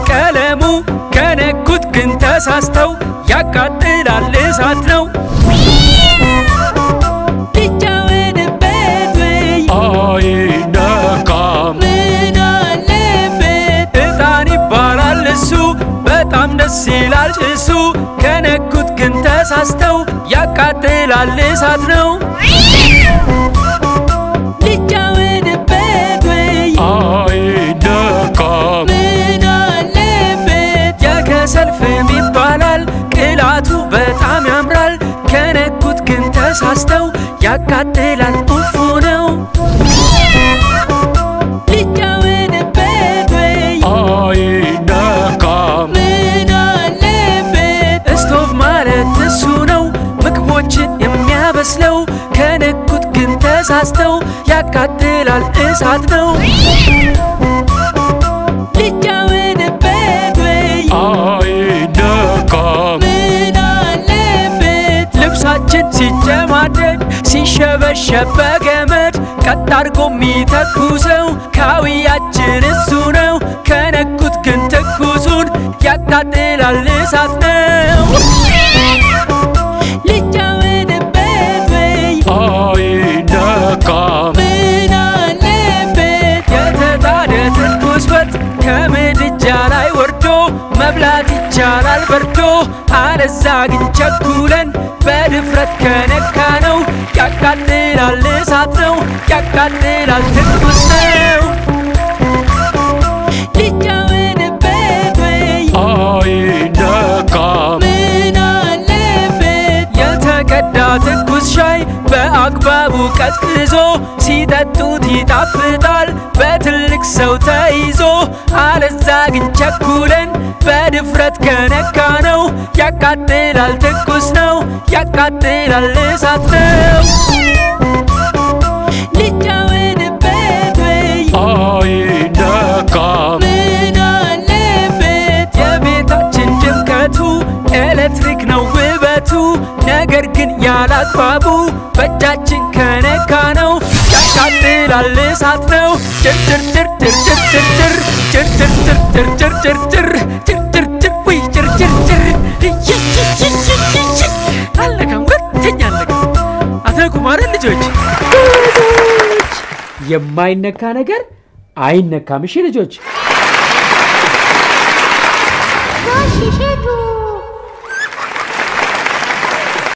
ቀለሙ ከነኩት ግን ተሳስተው ያቃጥላል እሳት ነው ልጫወትበት ወይ አይነካም ምን አለበት እጣን ይባላል እሱ በጣም ደስ ይላል እሱ ከነኩት ግን ተሳስተው ያቃጥላል እሳት ነው ልጫወትበት ወይ አይነካም ምን አለበት የከሰል ፍም ይባላል ቅላቱ በጣም ያምራል ከነኩት ግን ተሳስተው ያቃጥላል ኡፉ ነው ልጫወትበት ወይ አይነካም ምን አለበት ስቶቭ ማለት እሱ ነው ምግቦችን የሚያበስለው ከነኩት ግን ተሳስተው ያቃጥላል እሳት ነው ልጫወትበት ወይ አይነካም ምን አለበት ልብሳችን ሲጨማደድ ሲሸበሸብ በገመድ ቀጥ አድርጎ የሚተኩሰው ካውያችን እሱ ነው ከነኩት ግን ትኩሱን ያቃጥላል እሳት ነው ልጫወትበት ወይ አይነካም ምን አለበት የተጣደ ትኩስ ወጥ ከምድጃ ላይ ወርዶ መብላት ይቻላል በርዶ አለዛ ግን ቸኩለን በድፍረት ከነካ ነው ያቃጥላል እሳት ነው ያቃጥላል ትኩስ ነው ልጫወትበት ወይ አይነካም ምን አለበት የተቀዳ ትኩስ ሻይ በአግባቡ ቀዝቅዞ ሲጠጡት ይጣፍጣል በትልቅ ሰው ተይዞ አለዛ ግን ቸኩለን በድፍረት ከነካ ነው ያቃጥላል ትኩስ ነው ያቃጥላል እሳት ነው ልጫወትበት ወይ አይነካም ምን አለበት የቤታችን ድምቀቱ ኤሌክትሪክ ነው ውበቱ ነገር ግን ያላግባቡ በእጃችን ከነካ ነው ያቃጥላል እሳት ነው ጭርጭርጭርጭርጭርጭር ጭርጭርጭርጭርጭርጭር ጭርጭርጭር ወይ ጭርጭርጭር አለቀም ወተኛ አለቀም አትነኩም አይደል ልጆች የማይነካ ነገር አይነካም እሺ ልጆች